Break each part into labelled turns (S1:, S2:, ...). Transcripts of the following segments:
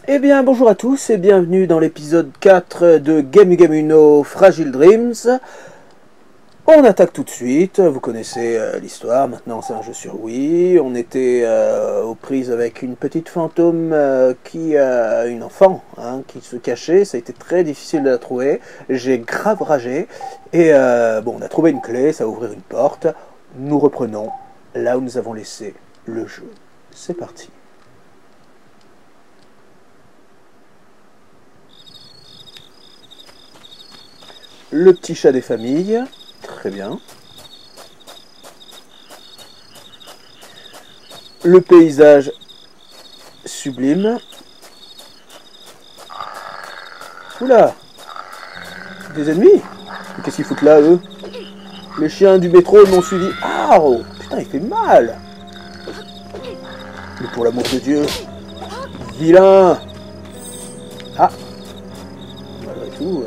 S1: Eh bien, bonjour à tous et bienvenue dans l'épisode 4 de Gamu Gamu no Fragile Dreams. On attaque tout de suite, vous connaissez l'histoire, maintenant c'est un jeu sur Wii. On était aux prises avec une petite fantôme une enfant qui se cachait, ça a été très difficile de la trouver. J'ai grave ragé et bon, on a trouvé une clé, ça va ouvrir une porte. Nous reprenons là où nous avons laissé le jeu. C'est parti. Le petit chat des familles, très bien. Le paysage sublime. Oula, des ennemis? Qu'est-ce qu'ils foutent là, eux? Les chiens du métro m'ont suivi. Ah, oh, putain, il fait mal. Mais pour l'amour de Dieu, vilain. Ah, malgré tout...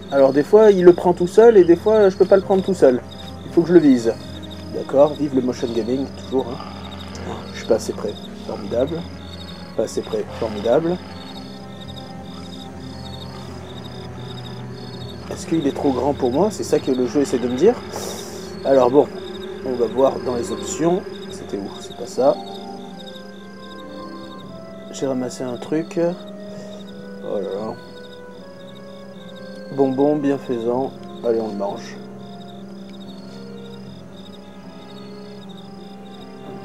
S1: Alors des fois il le prend tout seul et des fois je peux pas le prendre tout seul. Il faut que je le vise. D'accord, vive le motion gaming, toujours. Hein. Je suis pas assez près. Formidable. Pas assez près. Formidable. Est-ce qu'il est trop grand pour moi? C'est ça que le jeu essaie de me dire. Alors bon, on va voir dans les options. C'était où? C'est pas ça. J'ai ramassé un truc. Oh là là. Bonbon bienfaisant. Allez, on le mange.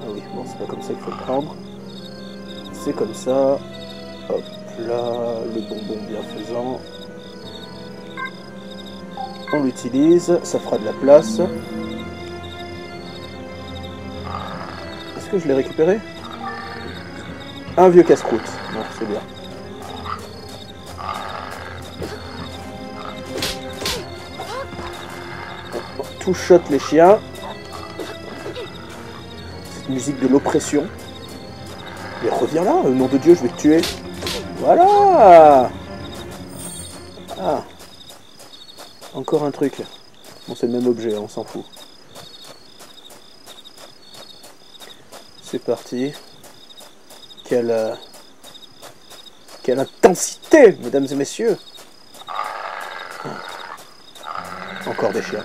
S1: Ah oui, bon, c'est pas comme ça qu'il faut le prendre. C'est comme ça. Hop là, le bonbon bienfaisant. On l'utilise, ça fera de la place. Est-ce que je l'ai récupéré? Un vieux casse-croûte. Non, c'est bien. Tout shot les chiens. Cette musique de l'oppression. Mais reviens là, au nom de Dieu, je vais te tuer. Voilà. Ah. Encore un truc. Bon, c'est le même objet, on s'en fout. C'est parti. Quelle intensité, mesdames et messieurs. Encore des chiens.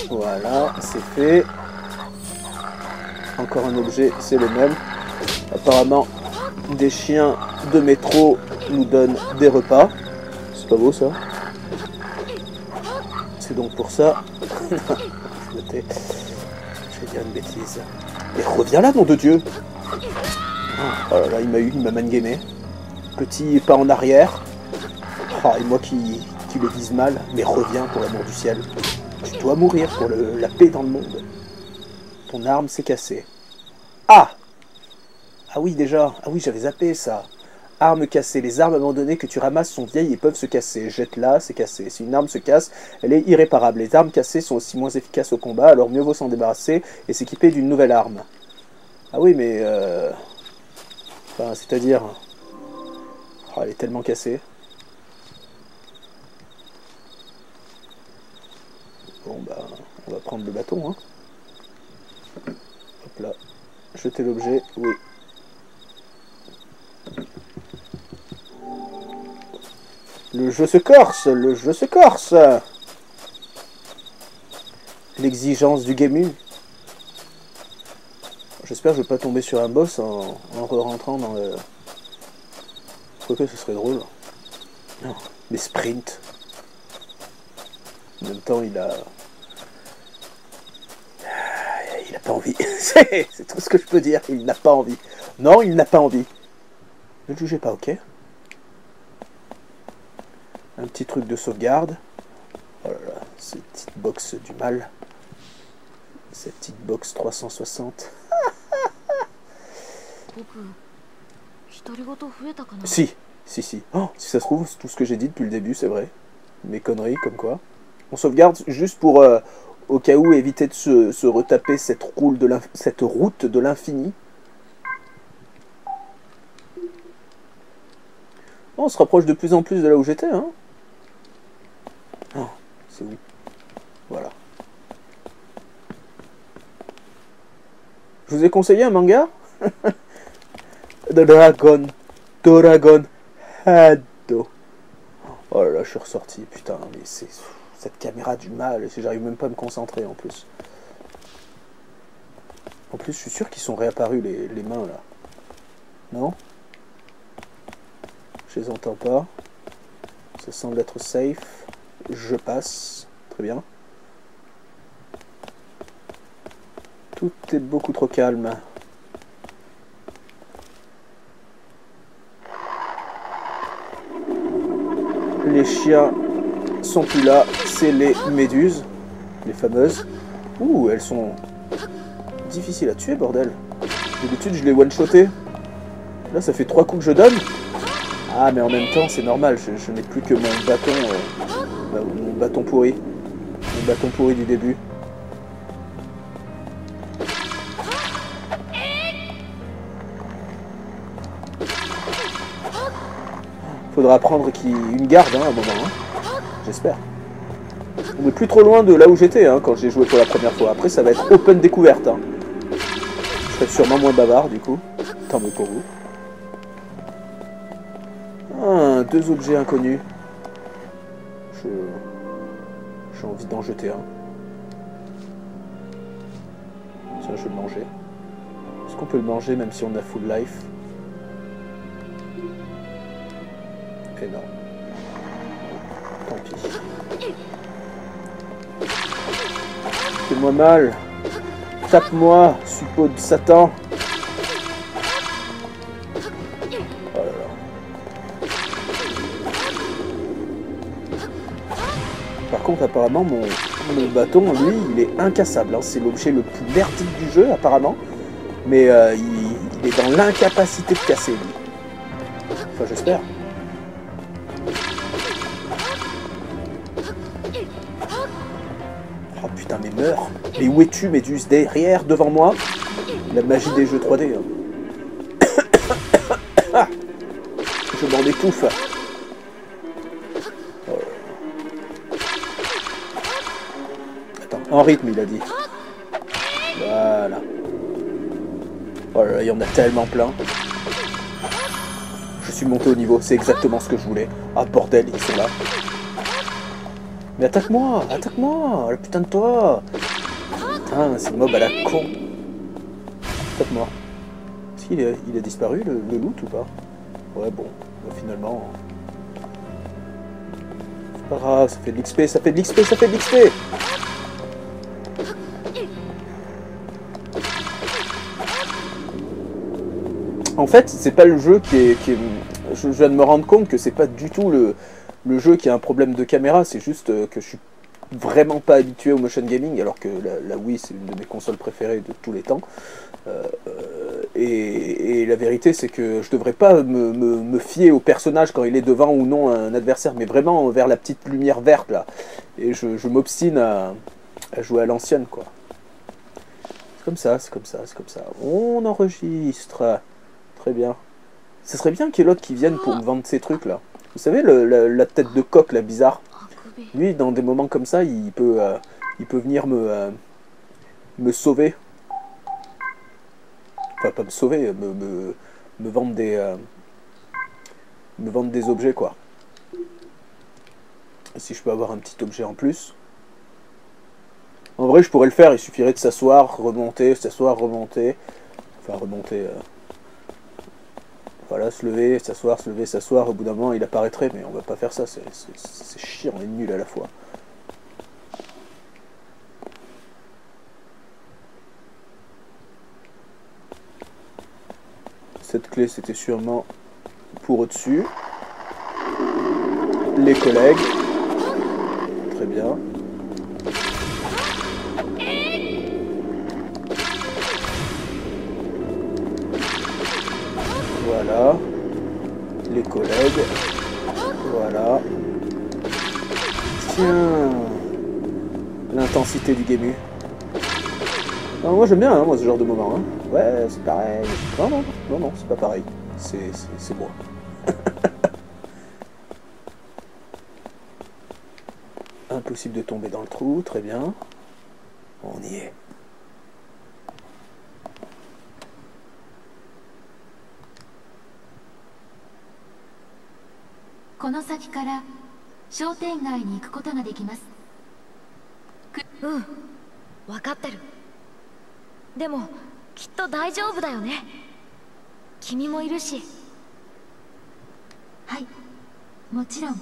S1: Voilà, c'est fait. Encore un objet, c'est le même. Apparemment, des chiens de métro nous donnent des repas. C'est pas beau ça? C'est donc pour ça. Je vais dire une bêtise. Mais reviens là, nom de Dieu! Oh là là, il m'a mangamé. Petit pas en arrière. Oh, et moi qui le vise mal. Mais reviens pour l'amour du ciel. Tu dois mourir pour la paix dans le monde. Ton arme s'est cassée. Ah! Ah oui, déjà. Ah oui, j'avais zappé ça. Arme cassée. Les armes abandonnées que tu ramasses sont vieilles et peuvent se casser. Jette-la, c'est cassé. Si une arme se casse, elle est irréparable. Les armes cassées sont aussi moins efficaces au combat, alors mieux vaut s'en débarrasser et s'équiper d'une nouvelle arme. Ah oui, mais... Enfin, c'est-à-dire... Oh, elle est tellement cassée. Bon, bah, on va prendre le bâton, hein. Hop là. Jeter l'objet, oui. Le jeu se corse, le jeu se corse. L'exigence du gamu. J'espère que je ne vais pas tomber sur un boss en rentrant dans le... Quoique ce serait drôle. Non, mais sprint. En même temps, il a pas envie. C'est tout ce que je peux dire. Il n'a pas envie. Non, il n'a pas envie. Ne le jugez pas, ok? Un petit truc de sauvegarde. Oh là là, cette petite box du mal. Cette petite box 360. Si. Oh, si ça se trouve, c'est tout ce que j'ai dit depuis le début, c'est vrai. Mes conneries, comme quoi. On sauvegarde juste pour, au cas où, éviter de se retaper cette route de l'infini. Oh, on se rapproche de plus en plus de là où j'étais, hein. Oh, c'est où? Voilà. Je vous ai conseillé un manga. Dragon. Dragon. Hado. Oh là là, je suis ressorti. Putain, mais c'est... Cette caméra a du mal. J'arrive même pas à me concentrer en plus. En plus, je suis sûr qu'ils sont réapparus les mains là. Non? Je les entends pas. Ça semble être safe. Je passe. Très bien. Tout est beaucoup trop calme. Les chiens sont plus là. C'est les méduses. Les fameuses. Ouh, elles sont difficiles à tuer, bordel. D'habitude, je les one-shoté. Là, ça fait 3 coups que je donne. Ah, mais en même temps, c'est normal. Je n'ai plus que mon bâton pourri. Mon bâton pourri du début. Faudra prendre une garde hein, à un moment. Hein. J'espère. On n'est plus trop loin de là où j'étais hein, quand j'ai joué pour la première fois. Après, ça va être open découverte. Hein. Je serai sûrement moins bavard, du coup. Tant mieux pour vous. Ah, 2 objets inconnus. J'ai envie d'en jeter un. Tiens, je vais le manger. Est-ce qu'on peut le manger même si on a full life? Et non. Tant pis. Fais-moi mal. Tape-moi, suppôt de Satan. Oh là là. Par contre, apparemment, mon bâton, lui, il est incassable. Hein. C'est l'objet le plus merdique du jeu, apparemment. Mais il est dans l'incapacité de casser, lui. Enfin, j'espère. Oh putain, mais meurs. Mais où es-tu, Méduse? Derrière, devant moi? La magie des jeux 3D. Hein. Je m'en étouffe. Attends, en rythme, il a dit. Voilà. Oh là là, il y en a tellement plein. Je suis monté au niveau, c'est exactement ce que je voulais. Ah bordel, ils sont là. Mais attaque-moi, attaque-moi, la putain de toi. Putain, c'est le mob à la con. Attaque-moi. Est-ce qu'il a disparu, le loot, ou pas? Ouais, bon, bah, finalement... C'est pas grave, ça fait de l'XP, ça fait de l'XP, ça fait de l'XP. En fait, c'est pas le jeu qui est... Je viens de me rendre compte que c'est pas du tout le jeu qui a un problème de caméra, c'est juste que je suis vraiment pas habitué au motion gaming, alors que la Wii c'est une de mes consoles préférées de tous les temps. Et la vérité c'est que je devrais pas me fier au personnage quand il est devant ou non un adversaire, mais vraiment vers la petite lumière verte là. Et je m'obstine à jouer à l'ancienne quoi. C'est comme ça, c'est comme ça, c'est comme ça. On enregistre. Très bien. Ce serait bien qu'il y ait l'autre qui vienne pour me vendre ces trucs là. Vous savez, la tête de coq, là, bizarre. Lui, dans des moments comme ça, il peut venir me sauver. Enfin, pas me sauver, me vendre des objets, quoi. Et si je peux avoir un petit objet en plus. En vrai, je pourrais le faire. Il suffirait de s'asseoir, remonter, s'asseoir, remonter. Enfin, remonter... Voilà, se lever, s'asseoir, se lever, s'asseoir, au bout d'un moment il apparaîtrait, mais on va pas faire ça, c'est chiant et nul à la fois. Cette clé c'était sûrement pour au-dessus. Les collègues. Très bien. Voilà. Les collègues. Voilà. Tiens. L'intensité du game. Non, moi j'aime bien hein, moi, ce genre de moment. Hein. Ouais, c'est pareil. Non, c'est pas pareil. C'est moi. Impossible de tomber dans le trou, très bien. On y est.
S2: この先から商店街に行くことができます。
S3: うん、分かってる。でもきっと大丈夫だよね。君もいるし。
S2: はい、もちろん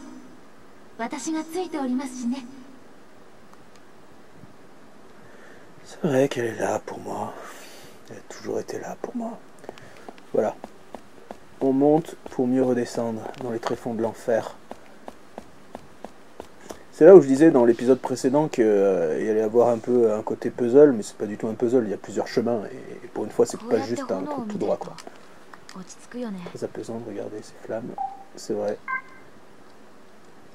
S2: 私がついておりますしね。
S1: C'est vrai qu'elle est là pour moi. Elle a toujours été là pour moi. Voilà. On monte pour mieux redescendre dans les tréfonds de l'enfer. C'est là où je disais dans l'épisode précédent qu'il y allait avoir un peu un côté puzzle, mais c'est pas du tout un puzzle, il y a plusieurs chemins, et pour une fois c'est pas juste un truc tout droit, quoi. Très apaisant de regarder ces flammes, c'est vrai.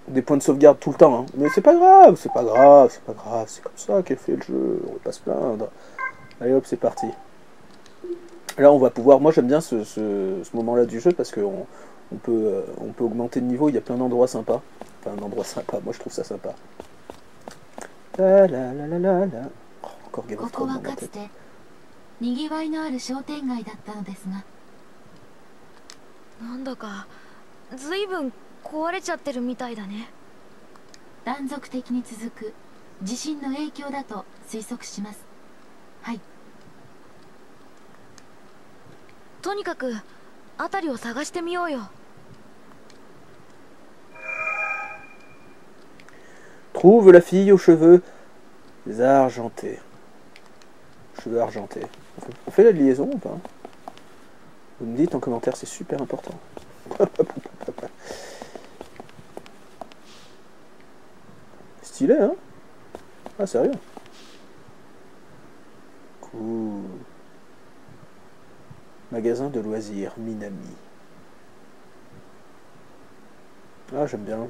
S1: Des points de sauvegarde tout le temps, hein. Mais c'est pas grave, c'est pas grave, c'est pas grave, c'est comme ça qu'est fait le jeu, on va pas se plaindre. Allez hop, c'est parti. Là on va pouvoir, moi j'aime bien ce moment-là du jeu parce qu'on peut augmenter de niveau, il y a plein d'endroits sympas. Enfin un endroit sympa, moi je trouve ça sympa. La la la la la la. Oh, encore Game of Thrones dans ma tête.
S2: にぎわいのある商店街だったのですが、
S3: なんだかずいぶん壊れちゃってるみたいだね。
S2: 断続的に続く地震の影響だと推測します。はい。
S3: とにかく辺りを探してみようよ。
S1: Trouve la fille aux cheveux argentés. Cheveux argentés. On fait la liaison ou pas? Vous me dites en commentaire, c'est super important. Stylé, hein? Ah, sérieux? Cool. Magasin de loisirs, Minami. Ah, j'aime bien.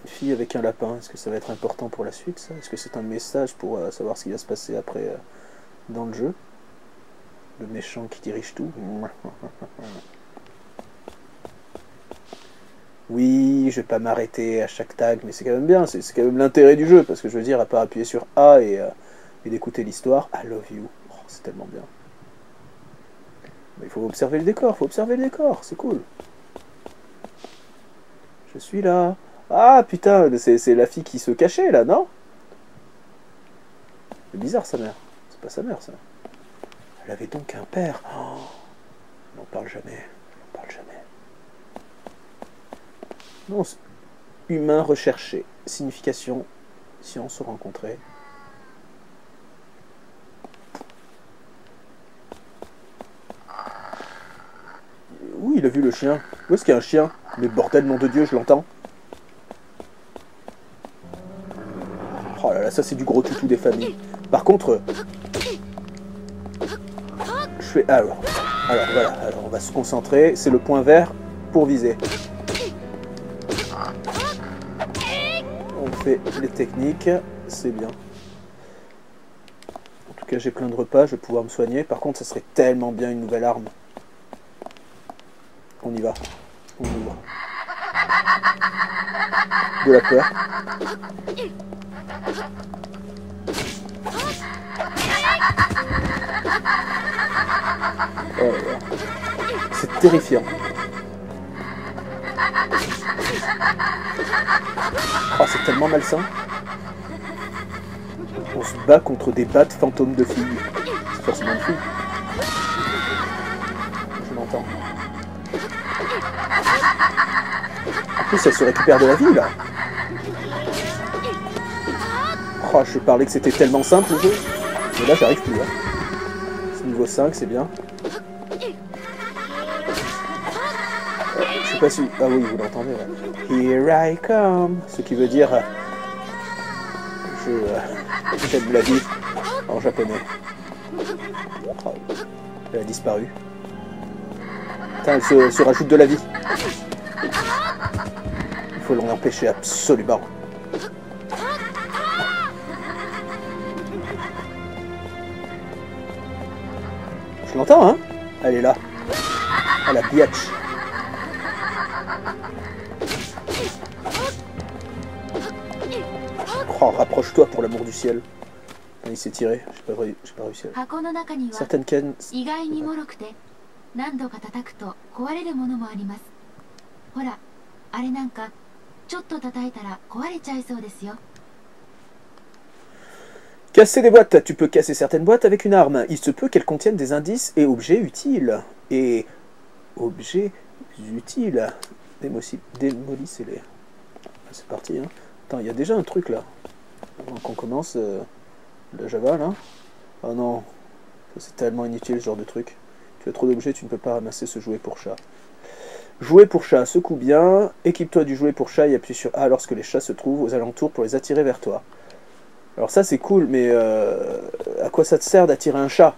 S1: Une fille avec un lapin, est-ce que ça va être important pour la suite, ça? Est-ce que c'est un message pour savoir ce qui va se passer après dans le jeu? Le méchant qui dirige tout. Oui, je vais pas m'arrêter à chaque tag, mais c'est quand même bien, c'est quand même l'intérêt du jeu, parce que je veux dire, à part appuyer sur A et d'écouter l'histoire, I love you, oh, c'est tellement bien. Mais il faut observer le décor, c'est cool. Je suis là. Ah putain, c'est la fille qui se cachait là, non? C'est bizarre sa mère, c'est pas sa mère ça. Elle avait donc un père. Oh, on n'en parle jamais, on n'en parle jamais. Non, humain recherché. Signification, science rencontrée. Oui, il a vu le chien. Où est-ce qu'il y a un chien? Mais bordel, nom de Dieu, je l'entends. Oh là là, ça c'est du gros toutou des familles. Par contre, je fais... Alors voilà, alors on va se concentrer. C'est le point vert pour viser. On fait les techniques, c'est bien. En tout cas, j'ai plein de repas, je vais pouvoir me soigner. Par contre, ça serait tellement bien une nouvelle arme. On y va. On ouvre. De la peur. Oh là là. C'est terrifiant. Oh, c'est tellement malsain. On se bat contre des battes fantômes de filles. C'est forcément une fille. Je l'entends. En plus, elle se récupère de la vie, là. Oh, je parlais que c'était tellement simple, le jeu. Mais là, j'arrive plus, là. C'est niveau 5, c'est bien. Je sais pas si... Ah oui, vous l'entendez, ouais. Here I come. Ce qui veut dire... J'aime la vie en japonais. Oh, elle a disparu. Putain, elle se rajoute de la vie. Il faut l'en empêcher absolument. Je l'entends, hein? Elle est là. À la biatch. Oh, rapproche-toi pour l'amour du ciel. Ah, il s'est tiré, j'ai pas réussi.
S2: 箱の中には
S1: Certaines cannes...
S2: 意外に脆くて何度か叩くと壊れるものもあります。ほら、あれなんかちょっと叩いたら壊れちゃいそうですよ。
S1: Casser des boîtes. Tu peux casser certaines boîtes avec une arme. Il se peut qu'elles contiennent des indices et objets utiles. Et... objets utiles. Démolissez-les. C'est parti, hein. Attends, il y a déjà un truc là. Avant qu'on commence le Java là. Oh non, c'est tellement inutile ce genre de truc. Tu as trop d'objets, tu ne peux pas ramasser ce jouet pour chat. Jouet pour chat, secoue bien. Équipe-toi du jouet pour chat et appuie sur A lorsque les chats se trouvent aux alentours pour les attirer vers toi. Alors ça c'est cool, mais à quoi ça te sert d'attirer un chat?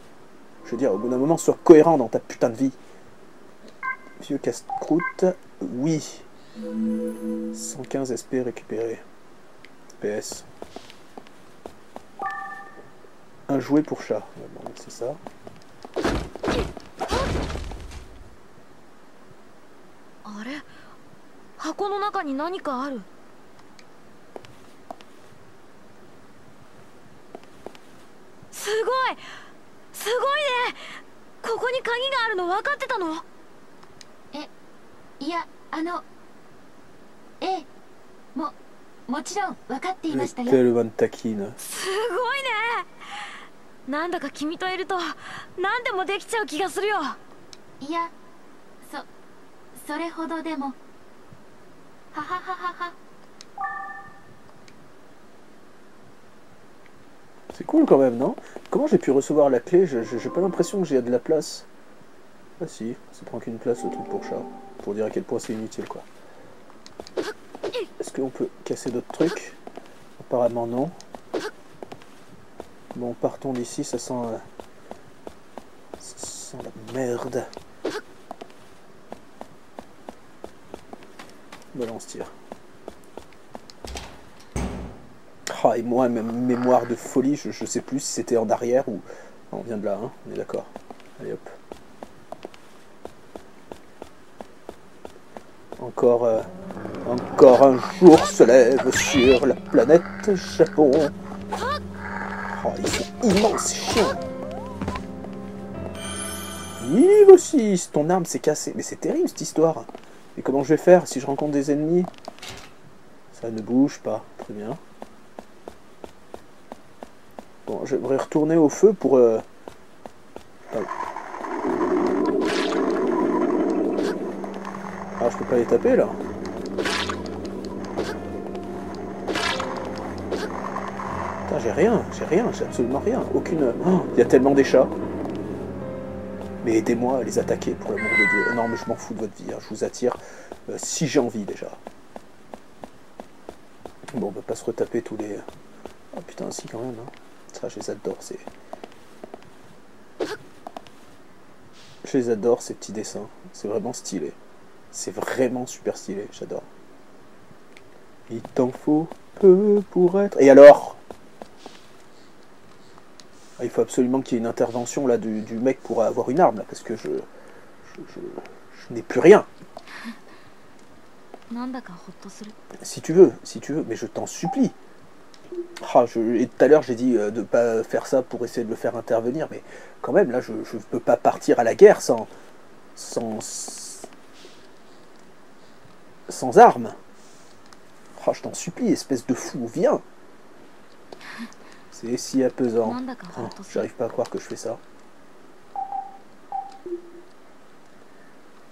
S1: Je veux dire, au bout d'un moment, sois cohérent dans ta putain de vie. Vieux casse-croûte, oui. 115 SP récupérés. PS. Un jouet pour chat. Bon, c'est ça.
S3: あれ、箱の中に何かある。すごい、すごいね。ここに鍵があるの分かってたの？
S2: いや、もちろん分かっていましたよ。
S1: Tellement taquine.
S3: すごいね。なんだか君といると何でもできちゃう気がするよ。
S2: いや、それほどでも。ははははは。
S1: C'est cool quand même, non? Comment j'ai pu recevoir la clé? J'ai pas l'impression que j'ai de la place. Ah si, ça prend qu'une place le truc pour chat. Pour dire à quel point c'est inutile quoi. Est-ce qu'on peut casser d'autres trucs? Apparemment non. Bon, partons d'ici, ça sent la merde. Voilà, on se tire. Ah, et moi, ma mémoire de folie, je sais plus si c'était en arrière ou... Ah, on vient de là, hein, on est d'accord. Allez hop. Encore un jour se lève sur la planète Japon. Oh, ils sont immenses, ces chiens. Vive aussi, ton arme s'est cassée. Mais c'est terrible cette histoire. Et comment je vais faire si je rencontre des ennemis? Ça ne bouge pas, très bien. Bon, j'aimerais retourner au feu pour... Ah, je peux pas les taper là. Putain, j'ai rien, j'ai absolument rien. Aucune... Oh, il y a tellement des chats. Mais aidez-moi à les attaquer pour l'amour de Dieu. Non, mais je m'en fous de votre vie, hein. Je vous attire si j'ai envie déjà. Bon, on va pas se retaper tous les... Oh putain, si quand même, hein. Ça, je les adore, c'est... Je les adore, ces petits dessins. C'est vraiment stylé. C'est vraiment super stylé, j'adore. Il t'en faut peu pour être... Et alors? Ah, il faut absolument qu'il y ait une intervention là du mec pour avoir une arme, là, parce que je n'ai plus rien. Si tu veux, mais je t'en supplie. Ah, et tout à l'heure j'ai dit de ne pas faire ça pour essayer de le faire intervenir, mais quand même là je ne peux pas partir à la guerre sans armes. Ah, je t'en supplie, espèce de fou, viens. C'est si apaisant. Oh, j'arrive pas à croire que je fais ça.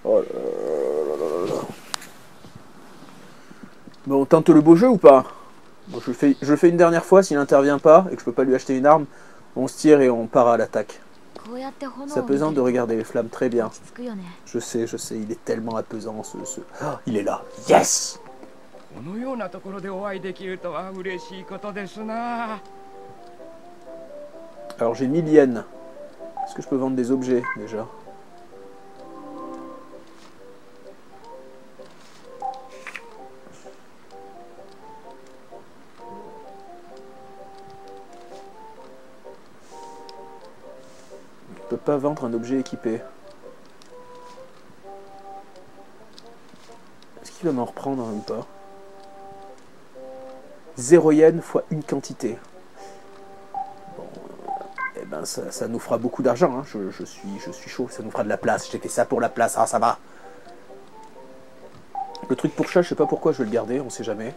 S1: Oh là là là là. Bon, on tente le beau jeu ou pas? Bon, je le fais une dernière fois, s'il n'intervient pas et que je peux pas lui acheter une arme, on se tire et on part à l'attaque. C'est apaisant de regarder les flammes, très bien. Je sais, il est tellement apaisant ce... Oh, il est là, yes! Alors j'ai 1000 yens. Est-ce que je peux vendre des objets déjà? Je peux pas vendre un objet équipé. Est-ce qu'il va m'en reprendre même pas? 0 yens fois une quantité. Bon. ben ça nous fera beaucoup d'argent, hein. Je suis chaud, ça nous fera de la place. J'ai fait ça pour la place, ah ça va. Le truc pour chat, je sais pas pourquoi je vais le garder, on sait jamais.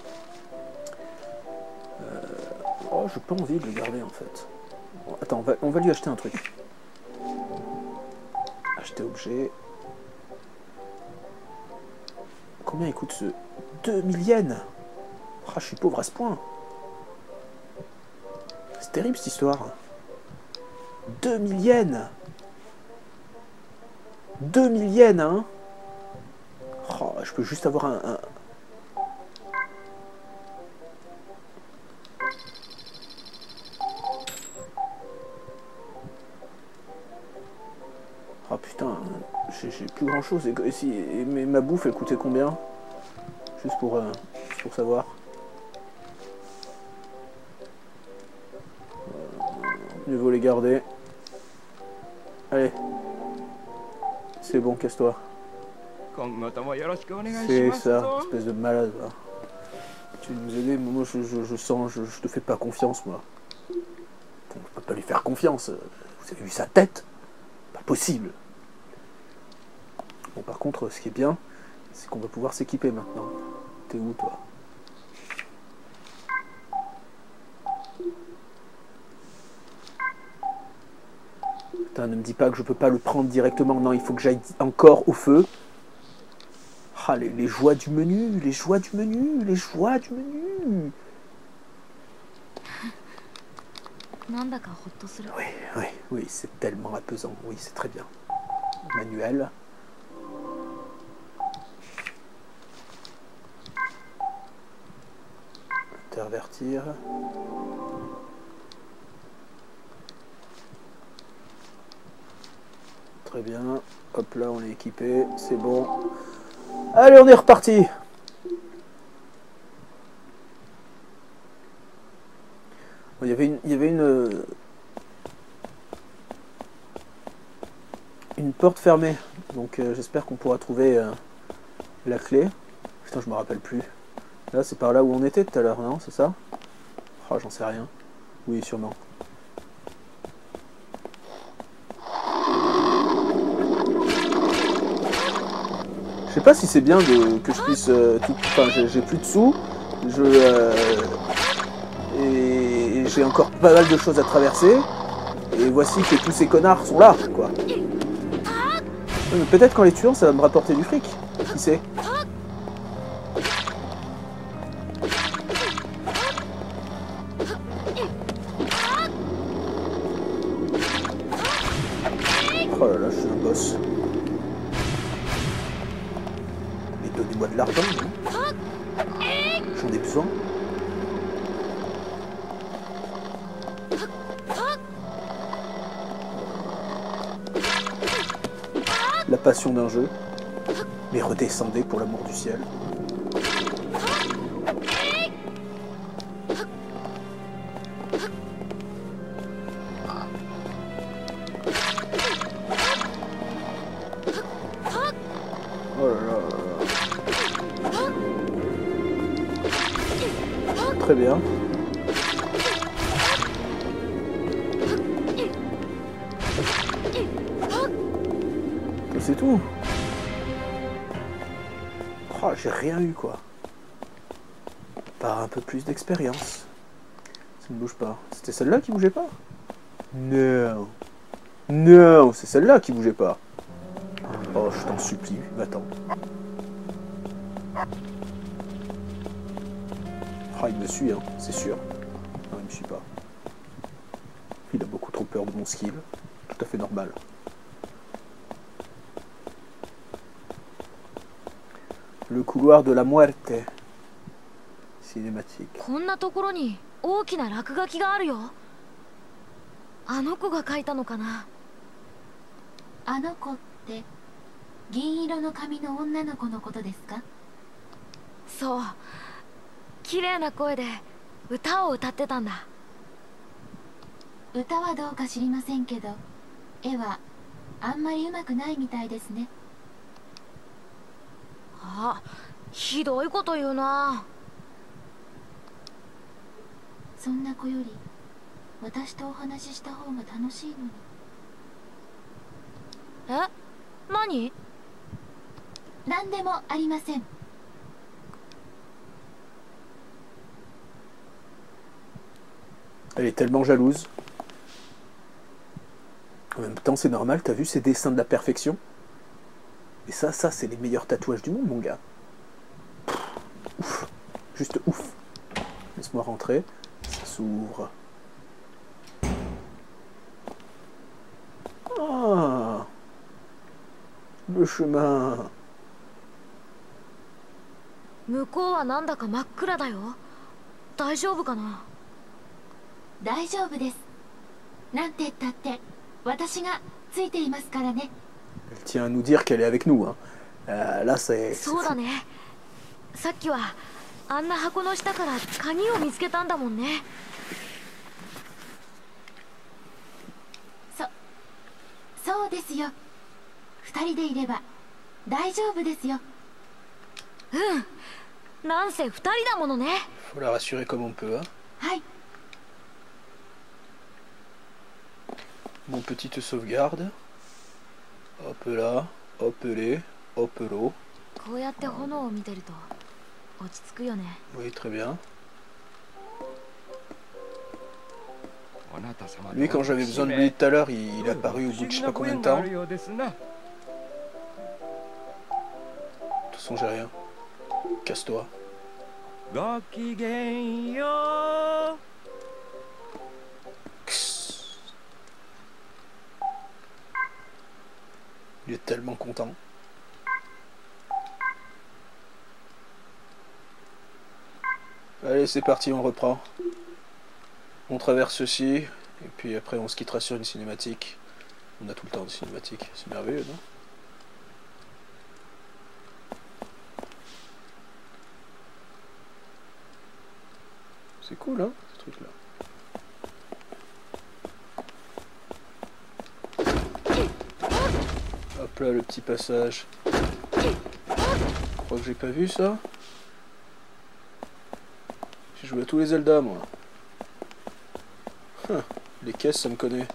S1: Oh, j'ai pas envie de le garder en fait. Bon, attends, on va lui acheter un truc. Acheter objet. Combien il coûte ce 2000 yens? Ah, je suis pauvre à ce point. C'est terrible cette histoire. 2000 yens. 2000 yens, hein. Oh, je peux juste avoir un... Oh putain, j'ai plus grand chose. Mais ma bouffe elle coûtait combien? Juste pour savoir. Mieux vaut les garder. Allez. C'est bon, casse-toi. C'est ça, espèce de malade. Là. Tu veux nous aider? Moi je sens, je te fais pas confiance moi. On peut pas lui faire confiance. Vous avez vu sa tête? Pas possible. Bon par contre, ce qui est bien, c'est qu'on va pouvoir s'équiper maintenant. T'es où toi? Putain, ne me dis pas que je peux pas le prendre directement. Non, il faut que j'aille encore au feu. Ah, les joies du menu, les joies du menu, les joies du menu. Oui, c'est tellement apaisant. Oui, c'est très bien. Manuel. Intervertir. Très bien. Hop là, on est équipé. C'est bon. Allez, on est reparti. Bon, il y avait une porte fermée. Donc j'espère qu'on pourra trouver la clé. Putain, je me rappelle plus. Là, c'est par là où on était tout à l'heure, non? C'est ça? Oh, j'en sais rien. Oui, sûrement. Je sais pas si c'est bien que je puisse... Enfin, j'ai plus de sous. Et j'ai encore pas mal de choses à traverser. Et voici que tous ces connards sont là, quoi. Peut-être qu'en les tuant, ça va me rapporter du fric. Qui sait? Oh là là, je suis un boss. Mais donnez-moi de l'argent, hein. J'en ai besoin. La passion d'un jeu. Mais redescendez pour l'amour du ciel. Oh là là. Très bien. C'est tout. Oh, j'ai rien eu quoi. Par un peu plus d'expérience. Ça ne bouge pas. C'était celle-là qui bougeait pas? Non. Non, c'est celle-là qui bougeait pas. Oh, je t'en supplie, va-t'en. Ah, il me suit, hein, c'est sûr. Non, il me suit pas. Il a beaucoup trop peur de mon skill. Tout à fait normal. Le couloir de la muerte. Cinématique.
S3: こんなところに大きな落書きがあるよ。あの子が描いたのかな。
S2: あの子って銀色の髪の女の子のことですか？
S3: そう。綺麗な声で歌を歌ってたんだ。
S2: 歌はどうか知りませんけど、絵はあんまり上手くないみたいですね。
S3: あ、ひどいこと言うな。
S2: そんな子より私とお話しした方が楽しいのに。
S3: え、何？
S2: 何でもありません。
S1: Elle est tellement jalouse. En même temps, c'est normal, t'as vu ces dessins de la perfection? Et ça, c'est les meilleurs tatouages du monde, mon gars. Ouf. Juste ouf. Laisse-moi rentrer. Ça s'ouvre. Ah, le chemin.
S3: 向こうはなんだか真っ暗だよ。大丈夫かな？
S2: 大丈夫です。なんて言ったって私がついていますからね。
S1: Elle tient à nous dire qu'elle est avec nous. Hein. Là, c'est.
S3: そうだね。さっきはあんな箱の下から鍵を見つけたんだもんね。
S2: そうですよ。二人でいれば大丈夫ですよ。
S3: うん。なんせ二人だものね。
S1: Faut la rassurer comme on peut. Hein.
S2: はい。
S1: Mon petite sauvegarde. Hop là, hop les, hop l'eau.
S3: こうやって炎を見てると落ち着くよね。
S1: Oui, très bien. Lui, quand j'avais besoin de lui tout à l'heure, il est apparu au bout de je sais pas combien de temps. De toute façon, j'ai rien. Casse-toi. Il est tellement content. Allez, c'est parti, on reprend. On traverse ceci, et puis après on se quittera sur une cinématique. On a tout le temps de cinématique, c'est merveilleux, non? C'est cool, hein, ce truc-là. Hop là, le petit passage. Je crois que j'ai pas vu ça. J'ai joué à tous les Zelda, moi. Les caisses, ça me connaît.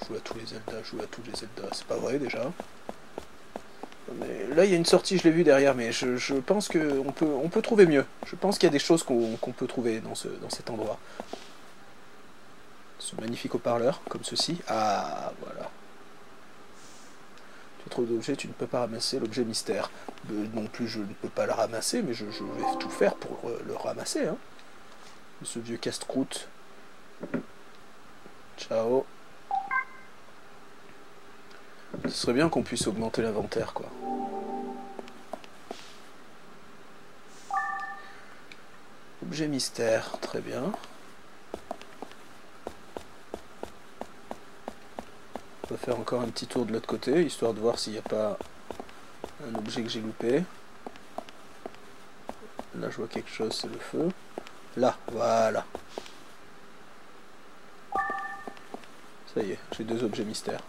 S1: Joue à tous les Zelda, joue à tous les Zelda. C'est pas vrai déjà. Mais là, il y a une sortie, je l'ai vu derrière, mais je pense qu'on peut trouver mieux. Je pense qu'il y a des choses qu'on peut trouver dans cet endroit. Ce magnifique haut-parleur, comme ceci. Ah, voilà. Tu as trop d'objets, tu ne peux pas ramasser l'objet mystère. Non plus, je ne peux pas le ramasser, mais je vais tout faire pour le ramasser. Hein. Ce vieux casse-croûte. Ciao. Ce serait bien qu'on puisse augmenter l'inventaire, quoi. Objet mystère, très bien. On va faire encore un petit tour de l'autre côté, histoire de voir s'il n'y a pas un objet que j'ai loupé. Là, je vois quelque chose, c'est le feu. Là, voilà. Ça y est, j'ai 2 objets mystères.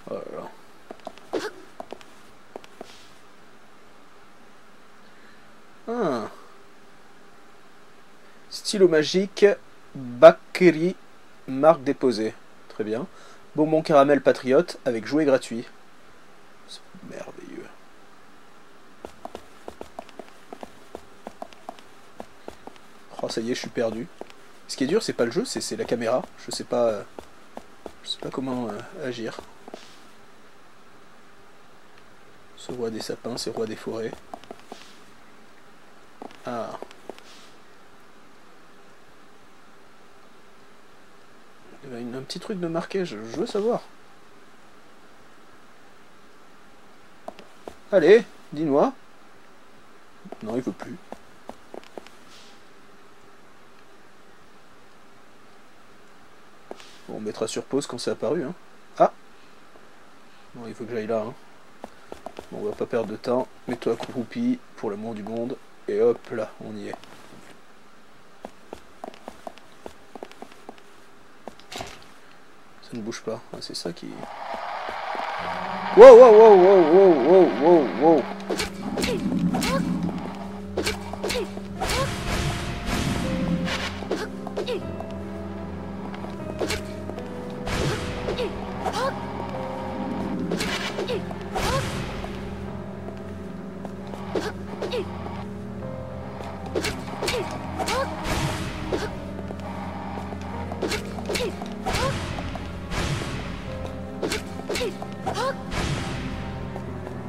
S1: Voilà. Ah. Stylo magique, Bakeri, marque déposée. Très bien. Bonbon caramel patriote avec jouet gratuit. C'est merveilleux. Oh, ça y est, je suis perdu. Ce qui est dur, c'est pas le jeu, c'est la caméra. Je sais pas comment agir. Ce roi des sapins, c'est roi des forêts. Ah. Il y a un petit truc de marqué, je veux savoir. Allez, dis-moi. Non, il veut plus. Bon, on mettra sur pause quand c'est apparu. Hein. Ah. Bon, il faut que j'aille là. Hein. Bon, on va pas perdre de temps. Mets-toi accroupi pour l'amour du monde. Et hop là, on y est. Ça ne bouge pas. Ah, c'est ça qui... Wow, wow, wow, wow, wow, wow, wow, wow.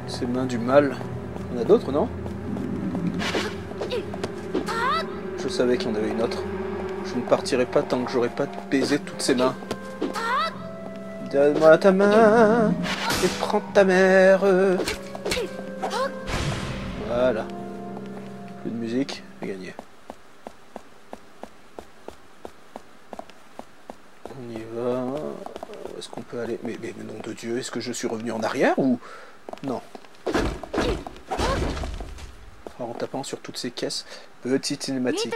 S1: Ces mains du mal. Il y en a d'autres, non? Je savais qu'il y en avait une autre. Je ne partirai pas tant que j'aurai pas baisé toutes ces mains. Donne-moi ta main et prends ta mère. Voilà. Plus de musique, j'ai gagné. On y va. Où est-ce qu'on peut aller? Mais nom de Dieu, est-ce que je suis revenu en arrière ou... Non. Alors, en tapant sur toutes ces caisses, petite cinématique.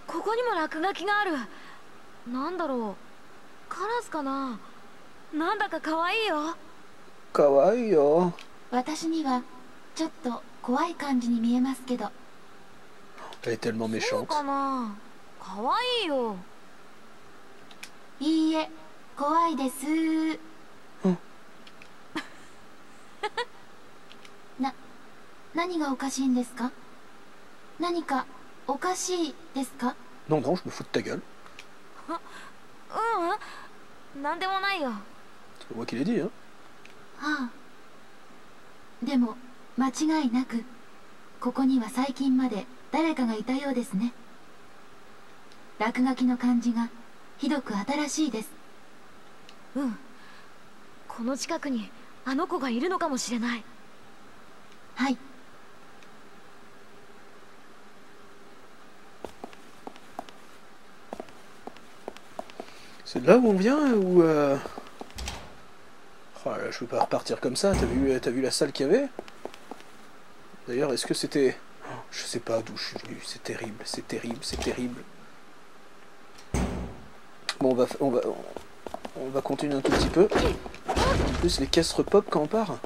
S3: ここにも落書きがある。なんだろう。カラスかな。なんだか可愛いよ。
S1: かわいいよ。
S2: 私にはちょっと怖い感じに見えますけど。
S1: Elle est tellement
S3: そう
S1: méchante.
S3: かな。可愛いよ。
S2: いいえ、怖いです。何がおかしいんですか？何かおかしいですか？
S1: Non, non, je me fous de ta gueule.
S3: うん、なんでもないよ。
S1: C'est moi qui l'ai dit, hein.
S2: はあ。でも間違いなくここには最近まで誰かがいたようですね。落書きの感じがひどく新しいです。
S3: うん。この近くにあの子がいるのかもしれない。
S2: はい。
S1: C'est de là où on vient ou Oh là, je peux pas repartir comme ça. T'as vu la salle qu'il y avait? D'ailleurs, est-ce que c'était... Je sais pas d'où je suis venu. C'est terrible, c'est terrible, c'est terrible. Bon, on va continuer un tout petit peu. En plus, les caisses repop quand on part.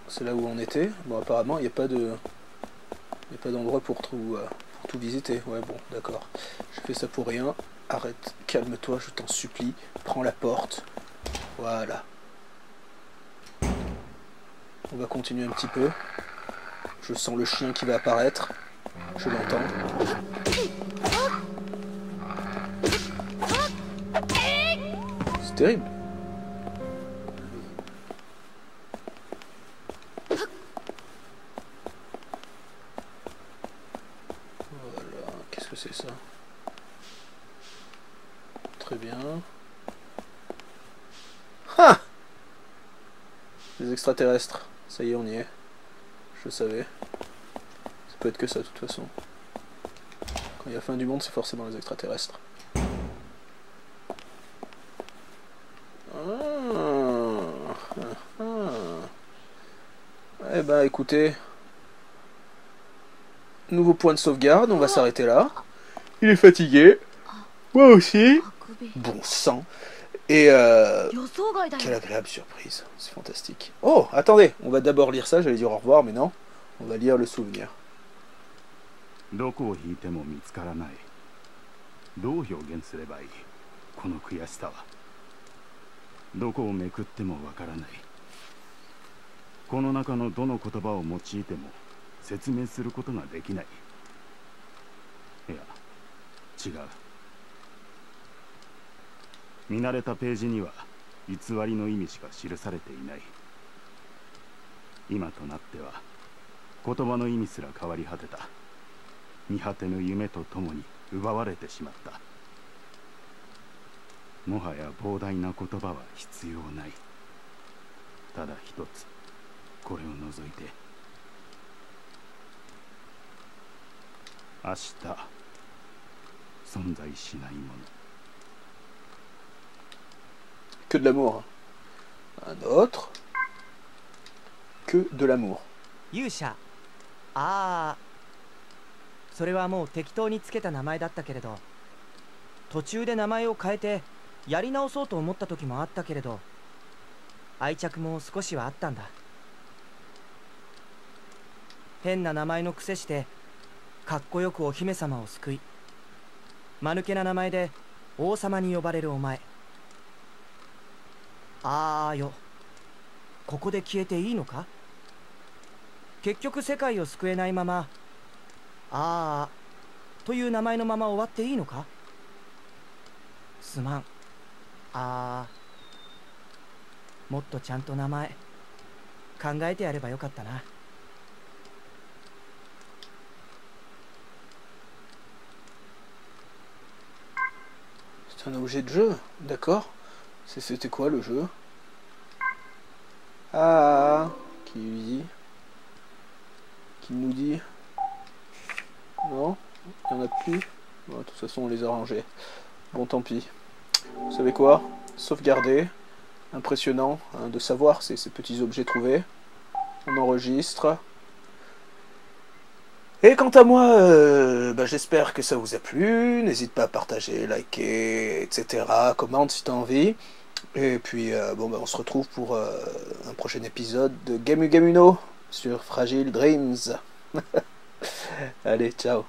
S1: C'est là où on était. Bon, apparemment, il n'y a pas de... Il n'y a pas d'endroit pour tout visiter. Ouais, bon, d'accord. Je fais ça pour rien. Arrête, calme-toi, je t'en supplie. Prends la porte. Voilà. On va continuer un petit peu. Je sens le chien qui va apparaître. Je l'entends. C'est terrible. Voilà, qu'est-ce que c'est ça? Très bien. Ah! Les extraterrestres. Ça y est, on y est. Je savais. Ça peut être que ça, de toute façon. Quand il y a fin du monde, c'est forcément les extraterrestres. Eh ben, écoutez. Nouveau point de sauvegarde, on va s'arrêter là. Il est fatigué. Moi aussi. Bon sang. Et quelle agréable surprise. C'est fantastique. Oh, attendez, on va d'abord lire ça, j'allais dire au revoir, mais non. On va lire le souvenir.
S4: どこを引いても見つからない。どう表現すればいい。この悔しさは。どこをめくってもわからない。この中のどの言葉を用いても説明することができない。いや、違う。見慣れたページには偽りの意味しか記されていない。今となっては言葉の意味すら変わり果てた。見果てぬ夢とともに奪われてしまった。もはや膨大な言葉は必要ない。ただ一つ、これを除いて。明日存在しないもの。
S1: Que de l'amour. Un autre. Que de l'amour.
S5: 勇者。ああ、それはもう適当につけた名前だったけれど、途中で名前を変えてやり直そうと思った時もあったけれど、愛着も少しはあったんだ。変な名前の癖してかっこよくお姫様を救い、間抜けな名前で王様に呼ばれるお前。あーよ、ここで消えていいのか？結局世界を救えないままあーという名前のまま終わっていいのか？すまん、あー。もっとちゃんと名前考えてやればよかったな。
S1: C'est un objet de jeu, d'accord. C'était quoi le jeu? Ah, qui lui dit? Qui nous dit? Non, il n'y en a plus. Bon, de toute façon, on les a rangés. Bon, tant pis. Vous savez quoi? Sauvegarder. Impressionnant hein, de savoir ces petits objets trouvés. On enregistre. Et quant à moi, j'espère que ça vous a plu. N'hésite pas à partager, liker, etc. Commente si tu as envie. Et puis, on se retrouve pour un prochain épisode de Gamu Gamuno sur Fragile Dreams. Allez, ciao.